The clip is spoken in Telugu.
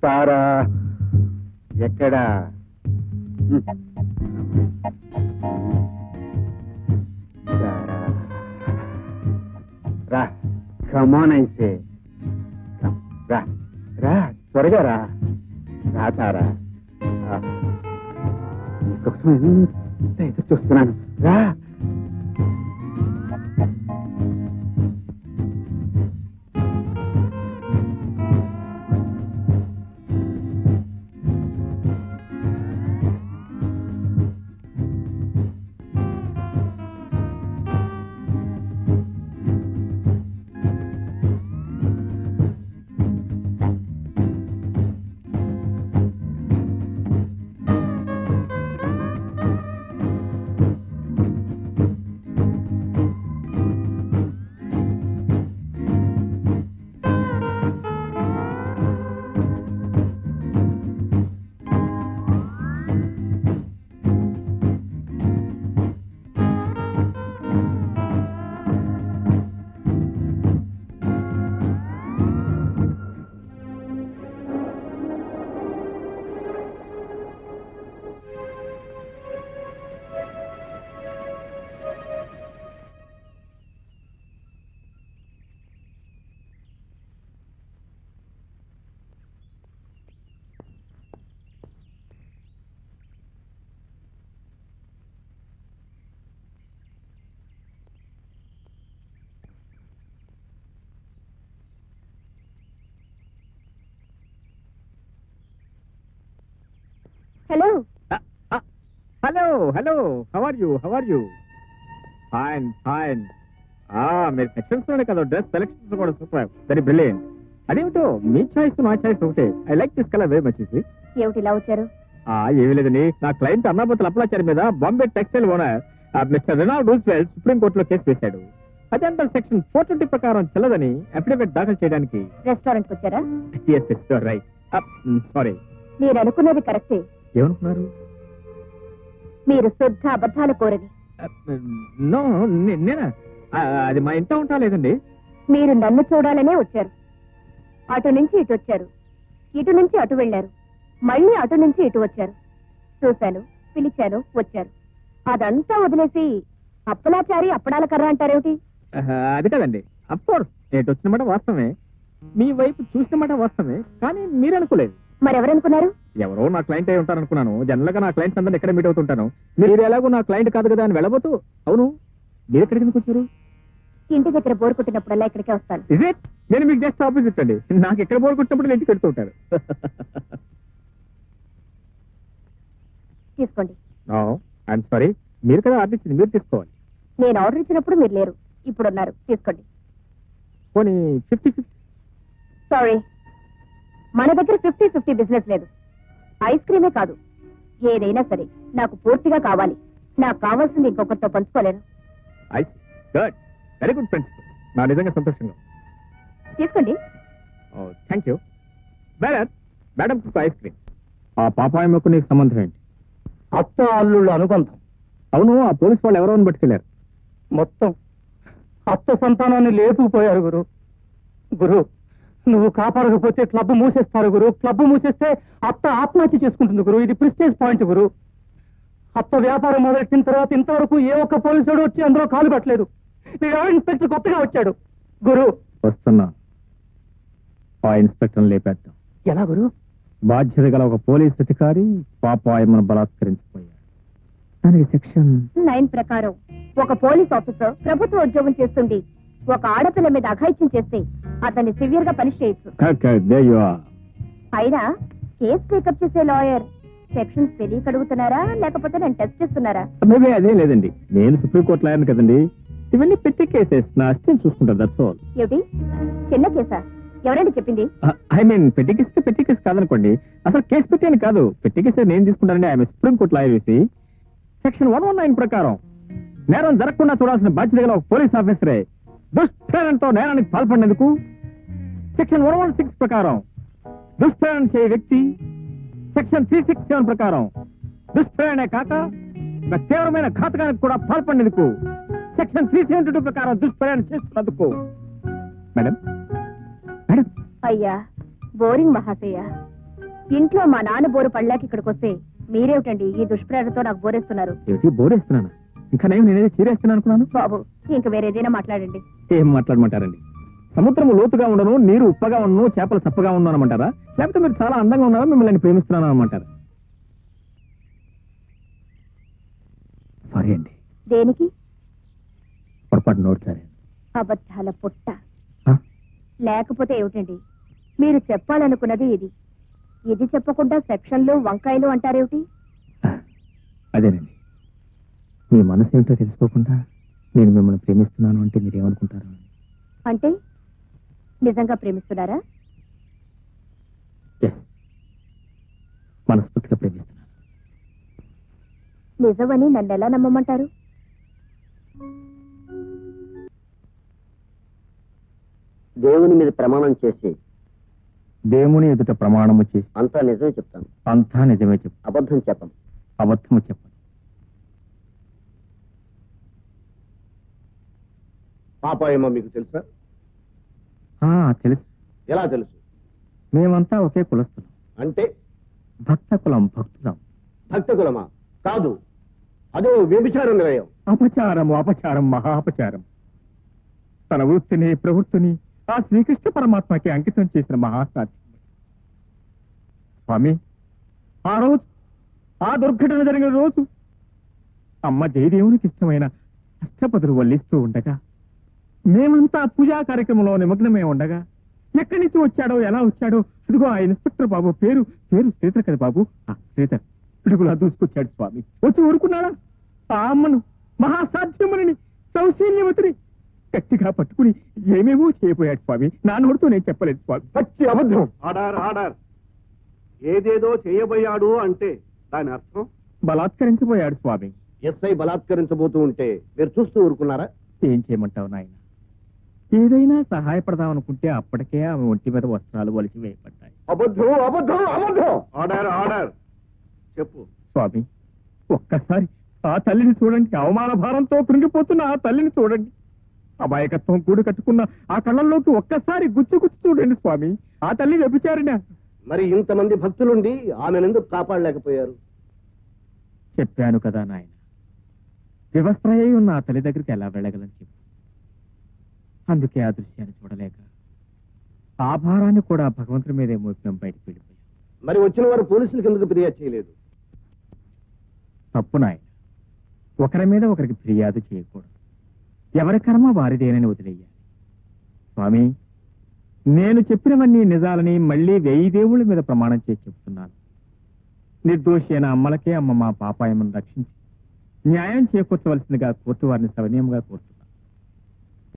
తారా ఎక్కడా? రా, కమాన్ అయితే రా రా, త్వరగా రా. రా తారా, నీకోసం ఎంత ఎదురు చూస్తున్నాను. రా. Hello hello hello, how are you? Fine fine. మీరు సెక్షన్స్ లోనే కదా, డ్రెస్ సెలెక్షన్స్ కూడా సూపర్, వెరీ బ్రిలియంట్. అదేమిటో మీ చాయిస్ నా చాయిస్ ఒకటే. I like this colour very much. ఏమిటి ఇలా వచ్చారు? ఏమీ లేదండి, నా క్లయింట్ అన్నాపతుల అప్లాచారి మీద Bombay textile owner mister Reynold Roosevelt supreme కోర్టులో కేసు వేశాడు. అదంతా సెక్షన్ 420 ప్రకారం చెల్లదని అఫిడవిట్ దాఖలు చేయడానికి రెస్టారెంట్ కి వచ్చారా? Yes right. సారీ. మీరు అనుకున్నది కరెక్టే. ఏమనుకున్నారు? మీరు శుద్ధ అబద్ధాలు కోరని. నో, నేనా? అది మా ఇంట ఉంటా లేదండి. మీరు నన్ను చూడాలనే వచ్చారు. అటు నుంచి ఇటు వచ్చారు, ఇటు నుంచి అటు వెళ్లారు, మళ్ళీ అటు నుంచి ఇటు వచ్చారు. చూశాను, పిలిచాను, వచ్చారు. అదంతా వదిలేసి అప్పలాచారి అప్పడాల కర్ర అంటారేమిటి? అది కదండి, అఫ్ కోర్స్ ఎటు వచ్చిన మాట వాస్తవమే, మీ వైపు చూసిన మాట వాస్తవమే, కానీ మీరు అనుకోలేదు. మరెవరనుకున్నారు? ఎవరో నా క్లయింట్ అయి ఉంటారనుకున్నాను. జనరల్ గా నా క్లయింట్స్ అందరిని ఎక్కడ మీట్ అవుతుంటాను. మీరు ఎలాగో నా క్లయింట్ కాదు కదా అని వెళ్ళబోతూ, అవును మీరు ఎక్కడికి ఎందుకు వచ్చారు? ఇంటి దగ్గర బోర్ కొట్టినప్పుడల్లా ఇక్కడికే వస్తాను. Is it? నేను మీకు జస్ట్ ఆపోజిట్ అండి. నాకు ఎక్కడ బోర్ కొట్టినప్పుడు ఇంటికి వెళ్తూ ఉంటారు. తీసుకోండి. ఐఎమ్ సారీ, మీరు కదా ఆర్డర్ ఇచ్చింది, మీరు తీసుకోవాలి. నేను ఆర్డర్ ఇచ్చినప్పుడు మీరు లేరు, ఇప్పుడు ఉన్నారు, తీసుకోండి. పోనీ 50-50. సారీ, మన దగ్గర 50-50 బిజినెస్ లేదు. ఐస్ క్రీమే కాదు, ఏదైనా సరే నాకు పూర్తిగా కావాలి. నాకు కావాల్సింది ఇంకొకరితో పంచుకోలేను. Good, very good principal. నా నిజంగా సంతోషంగా. తీసుకోండి. Thank you. Madam ice cream. ఆ పాపాయమ్మకు నీకు సంబంధం ఏంటి? అత్త అల్లుళ్ళ అనుబంధం. అవును, ఆ పోలీస్ వాళ్ళు ఎవరో బట్టుకెళ్లారు. మొత్తం అత్త సంతానాన్ని లేపుకుపోయారు గురు. గురు, నువ్వు కాపాడకపోతే క్లబ్ మూసేస్తారు గురు. క్లబ్ మూసేస్తే అత్త ఆత్మహత్య చేసుకుంటుంది గురు. ఇది ప్రిస్టేజ్ పాయింట్ గురు. అత్త వ్యాపారం మొదలెట్టిన తర్వాత ఇంతవరకు ఏ ఒక్క పోలీసుడు వచ్చి అందులో కాలు పెట్టలేదు. ఇన్స్పెక్టర్ కొత్తగా వచ్చాడు గురు. వస్తున్నా, ఆ ఇన్స్పెక్టర్ లేపేద్దాం. ఎలా గురు? బాధ్యత గల ఒక పోలీస్ అధికారి పాపాయమ్మను బలాత్కరించిపోయాడు. దానికి సెక్షన్ 9 ప్రకారం ఒక పోలీస్ ఆఫీసర్ ప్రభుత్వ ఉద్యోగం చేస్తుండి ఒక ఆడపిల్ల మీద అఘాయిత్యం చేస్తే అతన్ని సివియర్ గా పనిష్ చేయొచ్చు. అయినా కేసు టేకప్ చేసే లాయర్ సెక్షన్స్ తెలియక అడుగుతున్నారా, లేకపోతే నేను టెస్ట్ చేస్తున్నారా? అదే లేదండి, నేను సుప్రీంకోర్టు లాయర్ని కదండి. ఇవన్నీ పెట్టి కేసెస్, నా అసిస్టెంట్ చూసుకుంటారు. That's all. ఏమిటి, చిన్న కేసా? ఎవరండి చెప్పింది? ఐ మీన్ పెట్టి కేసు కాదనుకోండి. అసలు కేసు పెట్టాను కాదు, పెట్టి కేసు నేను తీసుకుంటానండి. ఆమె సుప్రీంకోర్టు లాయర్ వేసి సెక్షన్ 119 ప్రకారం నేరం జరగకుండా చూడాల్సిన బాధ్యత గల ఒక పోలీస్ ఆఫీసరే దుష్ప్రేరణతో నేరానికి పాల్పడినందుకు సెక్షన్ 116 ప్రకారం దుష్ప్రేరణ చేయ వ్యక్తి, సెక్షన్ 367 ప్రకారం దుష్ప్రేరణే కాక తీవ్రమైన ఘాతకానికి కూడా పాల్పడినందుకు, సెక్షన్ 372 ప్రకారం దుష్ప్రేరణ చేస్తున్నందుకు. మేడం అయ్యా బోరింగ్ మహాశయ, ఇంట్లో మా నాన్న బోరు పళ్ళాకి ఇక్కడికి వస్తే మీరేమిటండి ఈ దుష్ప్రేరణతో నాకు బోరేస్తున్నారు? ఏమిటి బోరేస్తున్నానా? ఇంకా నేనేదో చీరేస్తున్నాను అనుకున్నాను. బాబు ఇంక వేరేదైనా మాట్లాడండి. ఏం మాట్లాడమంటారండి? సముద్రం లోతుగా ఉండను, నీరు ఉప్పగా ఉండను, చేపలు చప్పగా ఉండను అనమంటారా? లేకపోతే మీరు చాలా అందంగా ఉన్నారా, మిమ్మల్ని ప్రేమిస్తున్నాను అనమంటారా? సారీ అండి. దేనికి? పొరపాటు నోరు సరే. అబద్ధాల పుట్ట. లేకపోతే ఏమిటండి మీరు చెప్పాలనుకున్నది ఇది. ఇది చెప్పకుండా సెక్షన్లు వంకాయలు అంటారేమిటి? అదేనండి, మీ మనసు ఏమిటో తెలుసుకోకుండా నేను మిమ్మల్ని ప్రేమిస్తున్నాను అంటే మీరేమనుకుంటారు? అంటే నిజంగా ప్రేమిస్తున్నారా? మనస్ఫూర్తిగా ప్రేమిస్తున్నాను. నిజమని నన్ను ఎలా నమ్మమంటారు? దేవుని మీద ప్రమాణం చేసి, దేవుని ఎదుట ప్రమాణము చేసి అంతా నిజమే చెప్తాను. అంతా నిజమే చెప్పు. అబద్ధం చెప్పను. అబద్ధము చెప్పను. పాపాయమో మీకు తెలుసా? తెలుసు. ఎలా తెలుసు? మేమంతా ఒకే కులస్తులం. అంటే భక్త కులం, భక్తులం. భక్త కులమా? కాదు, అదో వ్యభిచార నిలయం. అపచారము, అపచారం, మహాపచారం. తన వృత్తిని, ప్రవృత్తిని ఆ శ్రీకృష్ణ పరమాత్మకి అంకితం చేసిన మహాసాధ్యం. స్వామి, ఆ రోజు, ఆ దుర్ఘటన జరిగిన రోజు అమ్మ జయదేవునికి ఇష్టమైన అష్టపదులు వల్లిస్తూ ఉండగా, మేమంతా పూజా కార్యక్రమంలో నిమగ్నమే ఉండగా, ఎక్కడి నుంచి వచ్చాడో, ఎలా వచ్చాడో, ఇదిగో ఆ ఇన్స్పెక్టర్ బాబు పేరు శ్రీధర్ కదా బాబు, శ్రీధర్ పిడుగులా దూసుకొచ్చాడు స్వామి. వచ్చి ఊరుకున్నాడా? ఆ అమ్మను, మహాసాధ్యముని, సౌశీల్యవతిని గట్టిగా పట్టుకుని ఏమేమో చేయబోయాడు స్వామి. నా నోటితో నేను చెప్పలేదు స్వామి. పచ్చి అబద్ధం. ఆర్డర్. ఏదేదో చేయబోయాడు అంటే దాని అర్థం బలాత్కరించబోయాడు స్వామి. ఎస్ఐ బలాత్కరించబోతూ ఉంటే మీరు చూస్తూ ఊరుకున్నారా? ఏం చేయమంటావు నాయన? ఏదైనా సహాయపడదాం అనుకుంటే అప్పటికే ఆమె ఒంటి మీద వస్త్రాలు వలిసి వేయబడ్డాయి. అబద్ధం, అబద్ధం, అబద్ధం. ఆర్డర్ చెప్పు స్వామి. ఒక్కసారి ఆ తల్లిని చూడండి. అవమాన భారంతో కృంగిపోతున్న ఆ తల్లిని చూడండి. అమాయకత్వం కూడు కట్టుకున్న ఆ కళ్ళల్లోకి ఒక్కసారి గుచ్చి చూడండి స్వామి. ఆ తల్లి వ్యభిచారినా? మరి ఇంతమంది భక్తులుండి ఆమెనెందుకు కాపాడలేకపోయారు? చెప్పాను కదా నాయన, వివస్త్రయ్య ఉన్న ఆ తల్లి దగ్గరికి ఎలా వెళ్ళగలని చెప్పు. అందుకే ఆ దృశ్యాన్ని చూడలేక ఆ భారాన్ని కూడా భగవంతుడి మీదే మోపినం బయటకు వెళ్ళిపోయాం. మరి వచ్చిన వారు పోలీసులకు ఎందుకు ఫిర్యాదు చేయలేదు? తప్పు నాయన. ఒకరి మీద ఒకరికి ఫిర్యాదు చేయకూడదు. ఎవరి కర్మ వారిదేనని వదిలేయాలి. స్వామి, నేను చెప్పినవన్నీ నిజాలని మళ్ళీ 1000 దేవుళ్ళ మీద ప్రమాణం చేసి చెప్తున్నాను. నిర్దోషి అయిన అమ్మలకే అమ్మ మా పాపాయమను రక్షించి న్యాయం చేకూర్చవలసిందిగా కోర్టు వారిని సవినయంగా కోరుతున్నాను.